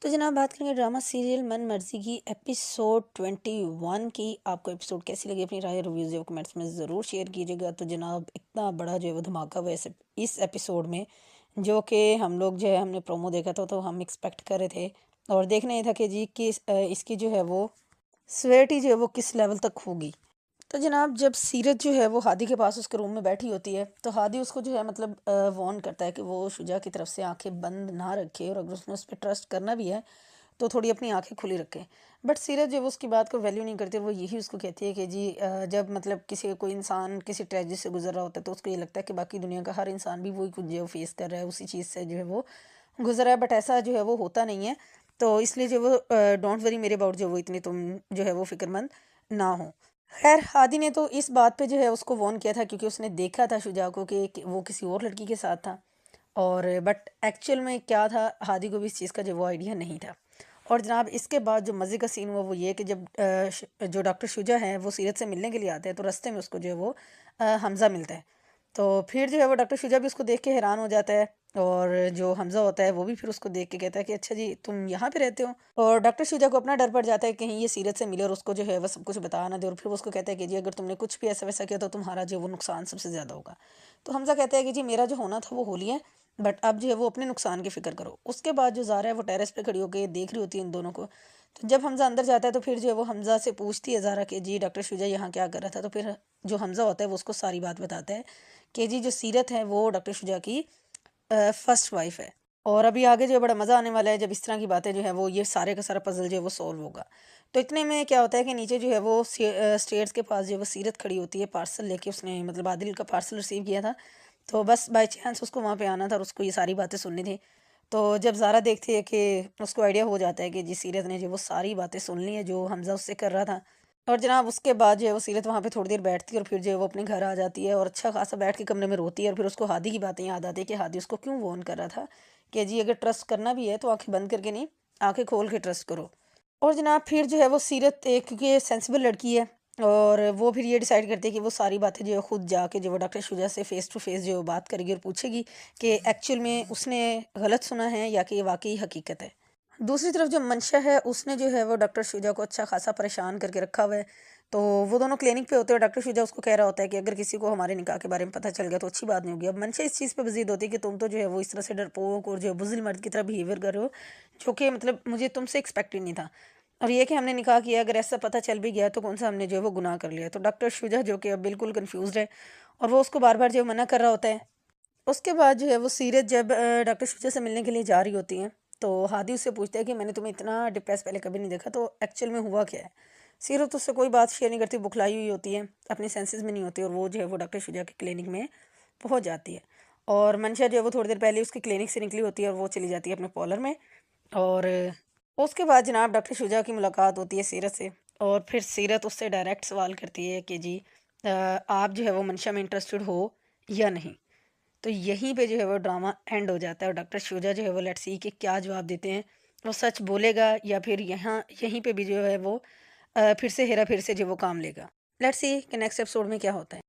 तो जनाब बात करेंगे ड्रामा सीरियल मन मर्जी की एपिसोड 21 की। आपको एपिसोड कैसी लगी अपनी राय रिव्यूज़ जो कमेंट्स में ज़रूर शेयर कीजिएगा। तो जनाब इतना बड़ा जो है वो धमाका हुआ इस एपिसोड में, जो कि हम लोग जो है हमने प्रोमो देखा था तो हम एक्सपेक्ट कर रहे थे और देखना ये था कि जी इसकी जो है वो स्वेटी जो है वो किस लेवल तक होगी। तो जनाब जब सीरत जो है वो हादी के पास उसके रूम में बैठी होती है तो हादी उसको जो है मतलब वार्न करता है कि वो शुजा की तरफ से आंखें बंद ना रखे और अगर उसने उस पर ट्रस्ट करना भी है तो थोड़ी अपनी आंखें खुली रखे। बट सीरत जो है वो उसकी बात को वैल्यू नहीं करती, वो यही उसको कहती है कि जी जब मतलब किसी कोई इंसान किसी ट्रेजेडी से गुजर रहा होता है तो उसको ये लगता है कि बाकी दुनिया का हर इंसान भी वही कुछ जो फेस कर रहा है, उसी चीज़ से जो है वो गुजर रहा है। बट ऐसा जो है वो होता नहीं है। तो इसलिए जो वो डोंट वरी मेरे अबाउट जो वो इतनी तुम जो है वो फिक्रमंद ना हो। खैर हादी ने तो इस बात पे जो है उसको वार्न किया था क्योंकि उसने देखा था शुजा को कि वो किसी और लड़की के साथ था। और बट एक्चुअल में क्या था, हादी को भी इस चीज़ का जो वो आइडिया नहीं था। और जनाब इसके बाद जो मज़े का सीन हुआ वो ये कि जब जो डॉक्टर शुजा है वो सीरत से मिलने के लिए आते हैं तो रास्ते में उसको जो है वो हमज़ा मिलता है। तो फिर जो है वो डॉक्टर शुजा भी उसको देख के हैरान हो जाता है और जो हमज़ा होता है वो भी फिर उसको देख के कहता है कि अच्छा जी तुम यहाँ पे रहते हो। और डॉक्टर शुजा को अपना डर पड़ जाता है कि कहीं ये सीरत से मिले और उसको जो है वो सब कुछ बता ना दे, और फिर वो उसको कहता है कि जी अगर तुमने कुछ भी ऐसा वैसा किया तो तुम्हारा जो है वो नुकसान सबसे ज़्यादा होगा। तो हमज़ा कहता है कि जी मेरा जो होना था वो हो लिया है, बट अब जो है वो अपने नुकसान की फ़िक्र करो। उसके बाद जो ज़ारा है वो टेरेस पे खड़ी होकर देख रही होती है इन दोनों को। तो जब हमज़ा अंदर जाता है तो फिर जो है वो हमज़ा से पूछती है ज़ारा कि जी डॉक्टर शुजा यहाँ क्या कर रहा था। तो फिर जो हमज़ा होता है वो उसको सारी बात बताता है कि जी जो सीरत है वो डॉक्टर शुजा की फर्स्ट वाइफ है। और अभी आगे जो है बड़ा मज़ा आने वाला है जब इस तरह की बातें जो है वो ये सारे का सारा पज़ल जो है वो सॉल्व होगा। तो इतने में क्या होता है कि नीचे जो है वो स्टेयर्स के पास जो है वो सीरत खड़ी होती है पार्सल लेके, उसने मतलब आदिल का पार्सल रिसीव किया था। तो बस बाय चांस उसको वहाँ पे आना था और उसको ये सारी बातें सुननी थी। तो जब ज़ारा देखती है कि उसको आइडिया हो जाता है कि जी सीरत ने जो वो सारी बातें सुन ली हैं जो हमज़ा उससे कर रहा था। और जनाब उसके बाद जो है वो सीरत वहाँ पे थोड़ी देर बैठती है और फिर जो है वो अपने घर आ जाती है और अच्छा खासा बैठ के कमरे में रोती है। और फिर उसको हादी की बातें याद आती है कि हादी उसको क्यों वार्न कर रहा था कि जी अगर ट्रस्ट करना भी है तो आंखें बंद करके नहीं, आंखें खोल के ट्रस्ट करो। और जनाब फिर जो है वो सीरत एक क्योंकि ये सेंसिबल लड़की है और वो फिर ये डिसाइड करती है कि वो सारी बातें जो है खुद जाके जो वो डॉक्टर शुजा से फेस टू फेस जो बात करेगी और पूछेगी कि एक्चुअल में उसने गलत सुना है या कि ये वाकई हकीकत है। दूसरी तरफ जो मंशा है उसने जो है वो डॉक्टर शुजा को अच्छा खासा परेशान करके रखा हुआ है। तो वो दोनों क्लिनिक पे होते हैं और डॉक्टर शुजा उसको कह रहा होता है कि अगर किसी को हमारे निकाह के बारे में पता चल गया तो अच्छी बात नहीं होगी। अब मंशा इस चीज़ पे वजीद होती है कि तुम तो जो है वो इस तरह से डरपोक और जो है बुज़दिल मर्द की तरह बिहेवियर कर रहे हो, जो कि मतलब मुझे तुमसे एक्सपेक्ट ही नहीं था। और ये कि हमने निकाह किया, अगर ऐसा पता चल भी गया तो कौन सा हमने जो है वो गुनाह कर लिया। तो डॉक्टर शुजा जो कि अब बिल्कुल कन्फ्यूज़ है और वो उसको बार बार जो है मना कर रहा होता है। उसके बाद जो है वो सीरत जब डॉक्टर शुजा से मिलने के लिए जा रही होती हैं तो हादी उससे पूछता है कि मैंने तुम्हें इतना डिप्रेस पहले कभी नहीं देखा, तो एक्चुअल में हुआ क्या है। सीरत उससे कोई बात शेयर नहीं करती, बुखलाई हुई होती है, अपने सेंसेस में नहीं होती और वो जो है वो डॉक्टर शुजा के क्लिनिक में पहुंच जाती है। और मंशा जो है वो थोड़ी देर पहले उसके क्लिनिक से निकली होती है और वो चली जाती है अपने पॉलर में। और उसके बाद जनाब डॉक्टर शुजा की मुलाकात होती है सीरत से और फिर सीरत उससे डायरेक्ट सवाल करती है कि जी आप जो है वो मंशा में इंटरेस्टेड हो या नहीं। तो यहीं पे जो है वो ड्रामा एंड हो जाता है और डॉक्टर शुजा जो है वो लेट्स सी कि क्या जवाब देते हैं। वो सच बोलेगा या फिर यहाँ यहीं पे भी जो है वो फिर से हेरा फिर से जो वो काम लेगा। लेट्स सी कि नेक्स्ट एपिसोड में क्या होता है।